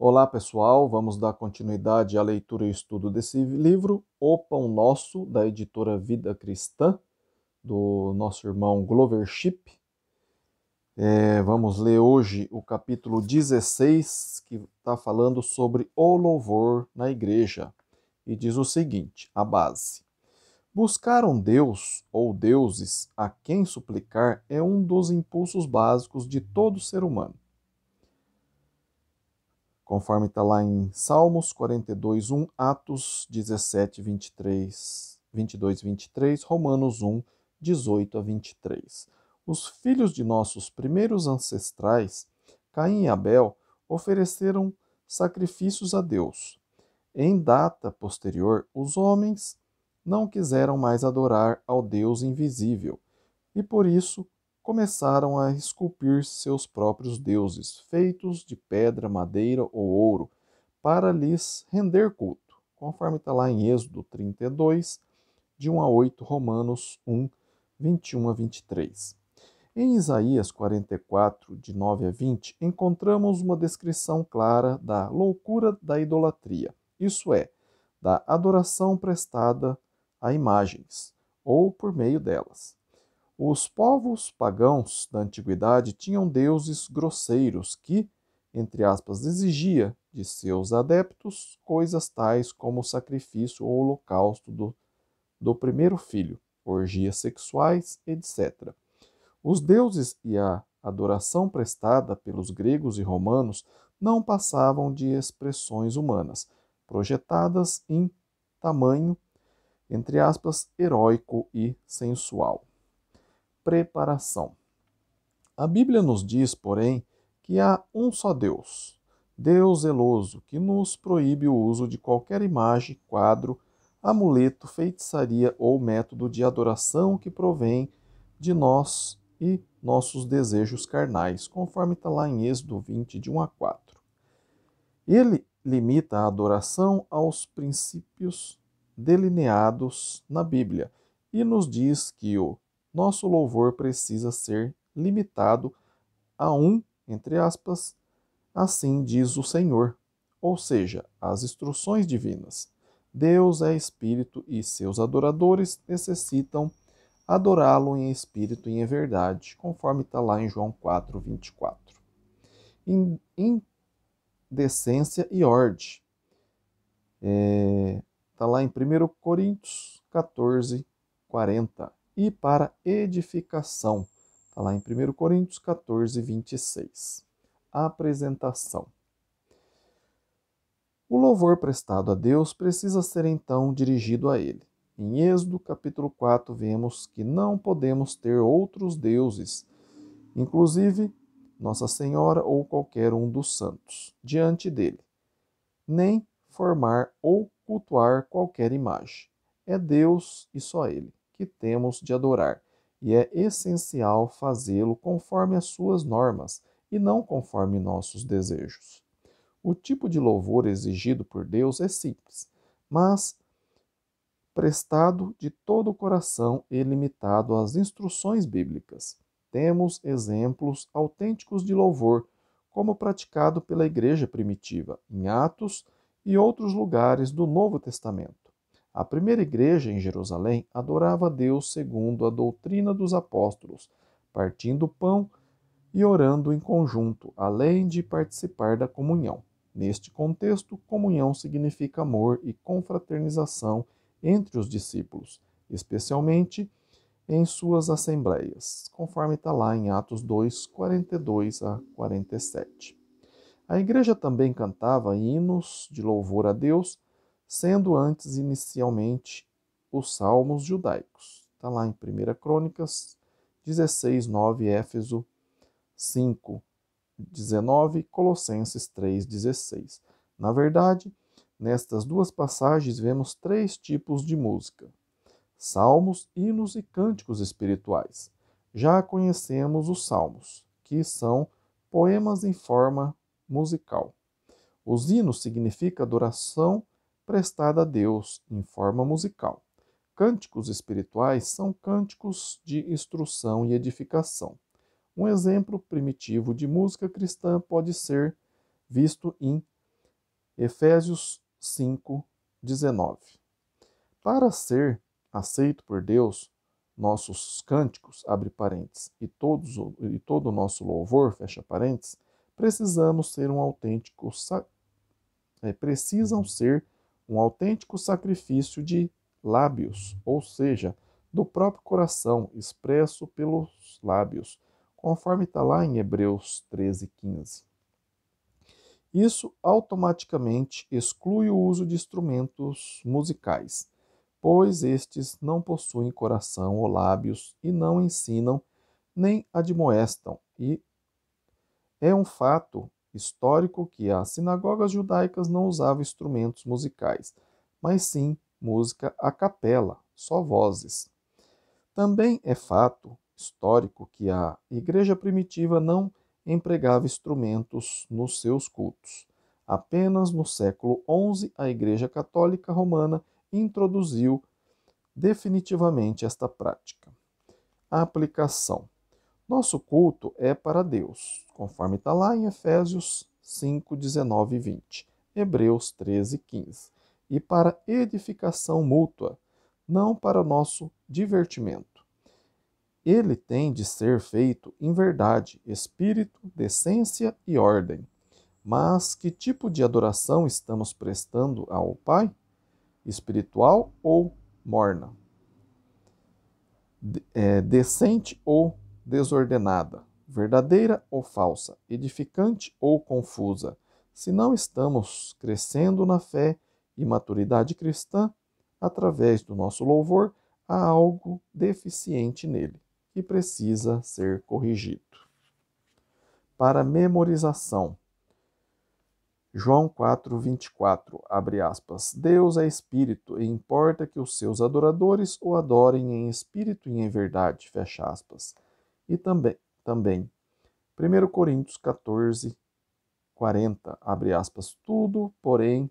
Olá, pessoal. Vamos dar continuidade à leitura e estudo desse livro, O Pão Nosso, da editora Vida Cristã, do nosso irmão Glover Ship. Vamos ler hoje o capítulo 16, que está falando sobre o louvor na igreja. E diz o seguinte, a base. Buscar um Deus ou deuses a quem suplicar é um dos impulsos básicos de todo ser humano. Conforme está lá em Salmos 42, 1, Atos 17, 23, 22, 23, Romanos 1, 18 a 23. Os filhos de nossos primeiros ancestrais, Caim e Abel, ofereceram sacrifícios a Deus. Em data posterior, os homens não quiseram mais adorar ao Deus invisível e por isso começaram a esculpir seus próprios deuses, feitos de pedra, madeira ou ouro, para lhes render culto, conforme está lá em Êxodo 32, de 1 a 8, Romanos 1, 21 a 23. Em Isaías 44, de 9 a 20, encontramos uma descrição clara da loucura da idolatria, isso é, da adoração prestada a imagens, ou por meio delas. Os povos pagãos da antiguidade tinham deuses grosseiros que, entre aspas, exigia de seus adeptos coisas tais como o sacrifício ou holocausto do primeiro filho, orgias sexuais, etc. Os deuses e a adoração prestada pelos gregos e romanos não passavam de expressões humanas, projetadas em tamanho, entre aspas, heróico e sensual. Preparação. A Bíblia nos diz, porém, que há um só Deus, Deus zeloso, que nos proíbe o uso de qualquer imagem, quadro, amuleto, feitiçaria ou método de adoração que provém de nós e nossos desejos carnais, conforme está lá em Êxodo 20, de 1 a 4. Ele limita a adoração aos princípios delineados na Bíblia e nos diz que o nosso louvor precisa ser limitado a um, entre aspas, assim diz o Senhor, ou seja, as instruções divinas. Deus é espírito e seus adoradores necessitam adorá-lo em espírito e em verdade, conforme está lá em João 4, 24. Indecência e ordem. Está lá em 1 Coríntios 14, 40. E para edificação. Está lá em 1 Coríntios 14, 26. Apresentação. O louvor prestado a Deus precisa ser então dirigido a Ele. Em Êxodo capítulo 4, vemos que não podemos ter outros deuses, inclusive Nossa Senhora ou qualquer um dos santos, diante dele, nem formar ou cultuar qualquer imagem. É Deus e só Ele que temos de adorar, e é essencial fazê-lo conforme as suas normas e não conforme nossos desejos. O tipo de louvor exigido por Deus é simples, mas prestado de todo o coração e limitado às instruções bíblicas. Temos exemplos autênticos de louvor, como praticado pela igreja primitiva, em Atos e outros lugares do Novo Testamento. A primeira igreja em Jerusalém adorava a Deus segundo a doutrina dos apóstolos, partindo o pão e orando em conjunto, além de participar da comunhão. Neste contexto, comunhão significa amor e confraternização entre os discípulos, especialmente em suas assembleias, conforme está lá em Atos 2, 42 a 47. A igreja também cantava hinos de louvor a Deus, sendo antes inicialmente os salmos judaicos. Está lá em 1 Crônicas 16, 9, Éfeso 5, 19, Colossenses 3, 16. Na verdade, nestas duas passagens vemos três tipos de música: salmos, hinos e cânticos espirituais. Já conhecemos os salmos, que são poemas em forma musical. Os hinos significam adoração prestada a Deus em forma musical. Cânticos espirituais são cânticos de instrução e edificação. Um exemplo primitivo de música cristã pode ser visto em Efésios 5:19. Para ser aceito por Deus, nossos cânticos, abre parênteses, e todo o nosso louvor, fecha parênteses, precisam ser um autêntico sacrifício de lábios, ou seja, do próprio coração, expresso pelos lábios, conforme está lá em Hebreus 13:15. Isso automaticamente exclui o uso de instrumentos musicais, pois estes não possuem coração ou lábios e não ensinam nem admoestam, e é um fato histórico que as sinagogas judaicas não usavam instrumentos musicais, mas sim música a capela, só vozes. Também é fato histórico que a igreja primitiva não empregava instrumentos nos seus cultos. Apenas no século XI, a Igreja Católica Romana introduziu definitivamente esta prática. A aplicação. Nosso culto é para Deus, conforme está lá em Efésios 5, 19 e 20, Hebreus 13, 15, e para edificação mútua, não para nosso divertimento. Ele tem de ser feito em verdade, espírito, decência e ordem. Mas que tipo de adoração estamos prestando ao Pai? Espiritual ou morna? Decente ou desordenada? Verdadeira ou falsa? Edificante ou confusa? Se não estamos crescendo na fé e maturidade cristã, através do nosso louvor, há algo deficiente nele, que precisa ser corrigido. Para memorização, João 4:24, abre aspas, Deus é espírito e importa que os seus adoradores o adorem em espírito e em verdade, fecha aspas. E também 1 Coríntios 14:40, abre aspas, tudo, porém,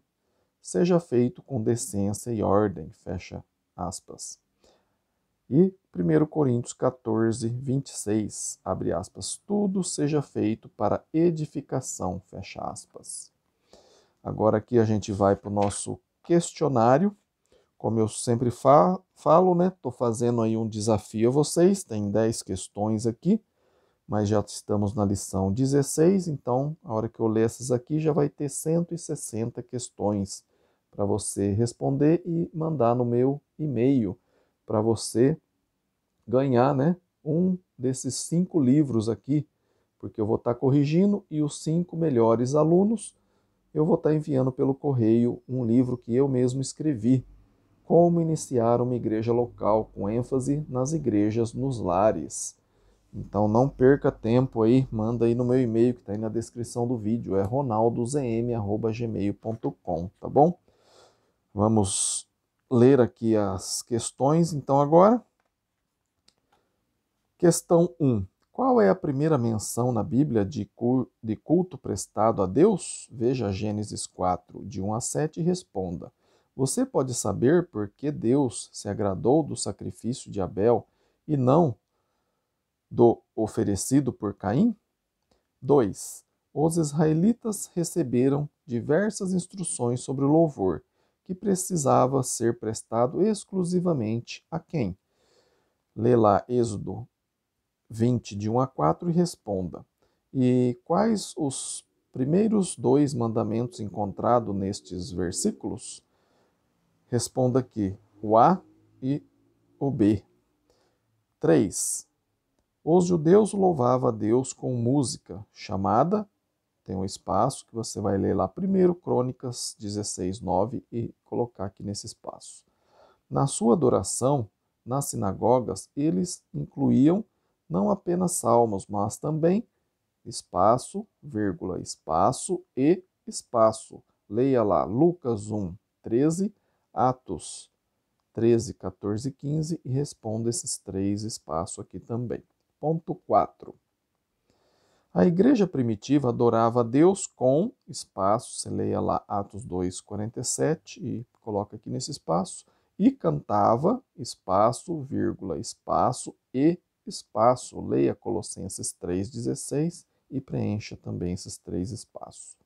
seja feito com decência e ordem, fecha aspas. E 1 Coríntios 14:26, abre aspas, tudo seja feito para edificação, fecha aspas. Agora aqui a gente vai para o nosso questionário. Como eu sempre falo, né? Estou fazendo aí um desafio a vocês. Tem 10 questões aqui, mas já estamos na lição 16. Então, a hora que eu ler essas aqui, já vai ter 160 questões para você responder e mandar no meu e-mail para você ganhar, né? Um desses 5 livros aqui, porque eu vou estar corrigindo e os 5 melhores alunos eu vou estar enviando pelo correio um livro que eu mesmo escrevi, Como Iniciar uma Igreja Local, com ênfase nas igrejas nos lares. Então não perca tempo aí, manda aí no meu e-mail que está aí na descrição do vídeo, é ronaldozm@gmail.com, tá bom? Vamos ler aqui as questões, então agora. Questão 1. Qual é a primeira menção na Bíblia de culto prestado a Deus? Veja Gênesis 4, de 1 a 7 e responda. Você pode saber por que Deus se agradou do sacrifício de Abel e não do oferecido por Caim? 2. Os israelitas receberam diversas instruções sobre o louvor, que precisava ser prestado exclusivamente a quem? Lê lá Êxodo 20, de 1 a 4 e responda. E quais os primeiros 2 mandamentos encontrados nestes versículos? Responda aqui o A e o B. 3. Os judeus louvavam a Deus com música chamada, tem um espaço que você vai ler lá primeiro, Crônicas 16, 9 e colocar aqui nesse espaço. Na sua adoração, nas sinagogas, eles incluíam não apenas salmos, mas também espaço, vírgula, espaço e espaço. Leia lá Lucas 1, 13, Atos 13, 14 e 15 e responda esses 3 espaços aqui também. Ponto 4. A igreja primitiva adorava a Deus com espaço, você leia lá Atos 2, 47 e coloca aqui nesse espaço, e cantava, espaço, vírgula, espaço e espaço. Leia Colossenses 3,16 e preencha também esses 3 espaços.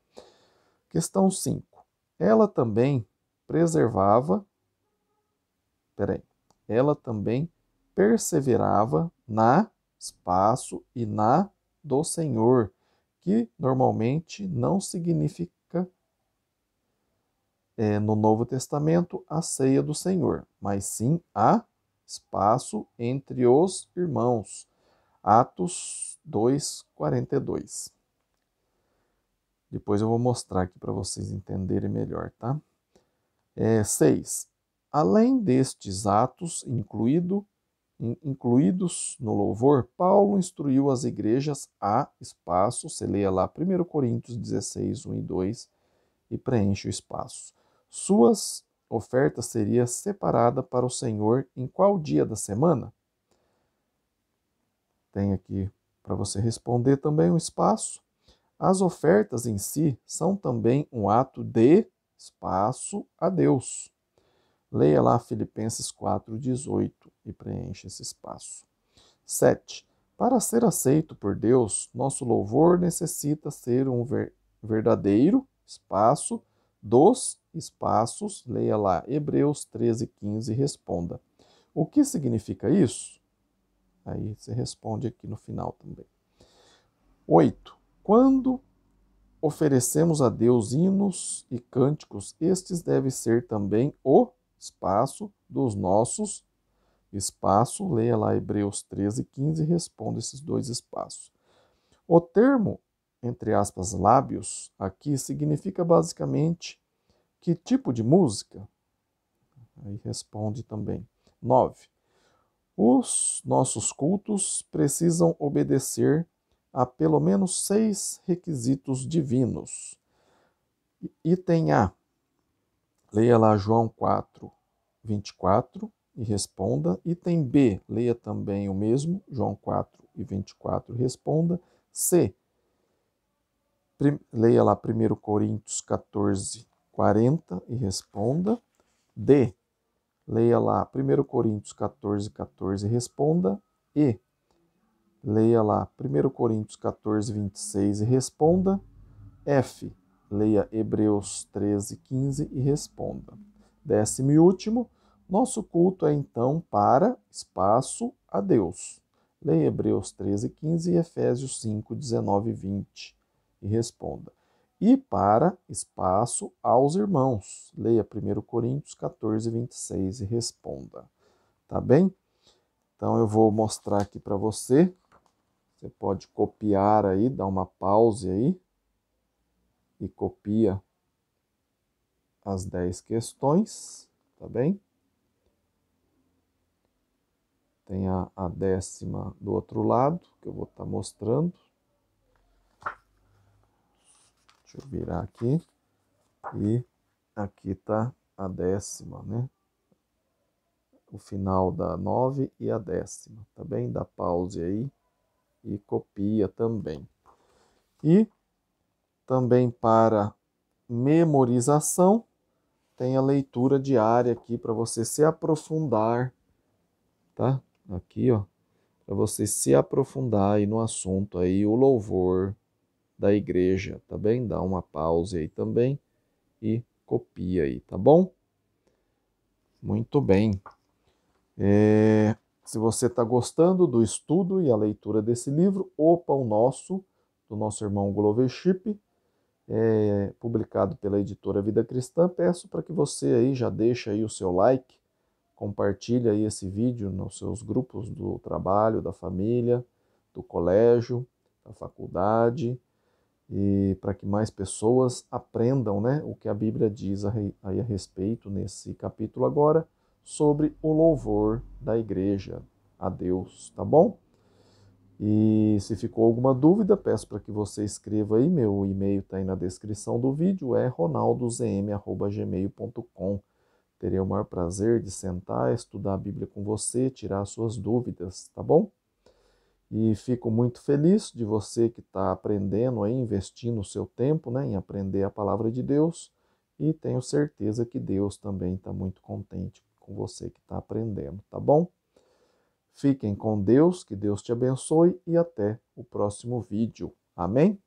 Questão 5. Ela também preservava, ela também perseverava na espaço e na do Senhor, que normalmente não significa no Novo Testamento a ceia do Senhor, mas sim a espaço entre os irmãos. Atos 2:42. Depois eu vou mostrar aqui para vocês entenderem melhor, tá? 6. Além destes atos incluídos no louvor, Paulo instruiu as igrejas a espaço. Você leia lá 1 Coríntios 16, 1 e 2 e preenche o espaço. Suas ofertas seriam separadas para o Senhor em qual dia da semana? Tem aqui para você responder também o espaço. As ofertas em si são também um ato de espaço a Deus. Leia lá Filipenses 4:18 e preencha esse espaço. 7. Para ser aceito por Deus, nosso louvor necessita ser um verdadeiro espaço dos espaços. Leia lá Hebreus 13:15 e responda. O que significa isso? Aí você responde aqui no final também. 8. Quando oferecemos a Deus hinos e cânticos, estes devem ser também o espaço dos nossos espaços. Leia lá Hebreus 13:15 e responda esses dois espaços. O termo, entre aspas, lábios, aqui significa basicamente que tipo de música? Aí responde também. 9. Os nossos cultos precisam obedecer a pelo menos 6 requisitos divinos. Item A. Leia lá João 4:24 e responda. Item B. Leia também o mesmo, João 4:24 e responda. C. Leia lá 1 Coríntios 14:40 e responda. D. Leia lá 1 Coríntios 14:14 e responda. E. Leia lá 1 Coríntios 14:26 e responda. F. Leia Hebreus 13:15 e responda. 10º e último, nosso culto é então para espaço a Deus. Leia Hebreus 13:15 e Efésios 5:19 e 20 e responda. E para espaço aos irmãos. Leia 1 Coríntios 14:26 e responda. Tá bem? Então eu vou mostrar aqui para você. Você pode copiar aí, dar uma pause aí e copia as 10 questões, tá bem? Tem a 10ª do outro lado, que eu vou estar mostrando. Deixa eu virar aqui. E aqui tá a 10ª, né? O final da 9 e a 10ª, tá bem? Dá pause aí e copia também. E também para memorização, tem a leitura diária aqui para você se aprofundar, tá? Aqui, ó, para você se aprofundar aí no assunto aí, o louvor da igreja, tá bem? Dá uma pausa aí também e copia aí, tá bom? Muito bem. Se você está gostando do estudo e a leitura desse livro, O Pão Nosso, do nosso irmão Glover Chip, publicado pela editora Vida Cristã, peço para que você aí já deixe aí o seu like, compartilhe aí esse vídeo nos seus grupos do trabalho, da família, do colégio, da faculdade, e para que mais pessoas aprendam, né, o que a Bíblia diz aí a respeito nesse capítulo agora sobre o louvor da igreja a Deus, tá bom? E se ficou alguma dúvida, peço para que você escreva aí, meu e-mail está aí na descrição do vídeo, é ronaldozm@gmail.com. Terei o maior prazer de sentar, estudar a Bíblia com você, tirar suas dúvidas, tá bom? E fico muito feliz de você que está aprendendo aí, investindo o seu tempo, né, em aprender a palavra de Deus. E tenho certeza que Deus também está muito contente com você que está aprendendo, tá bom? Fiquem com Deus, que Deus te abençoe e até o próximo vídeo. Amém?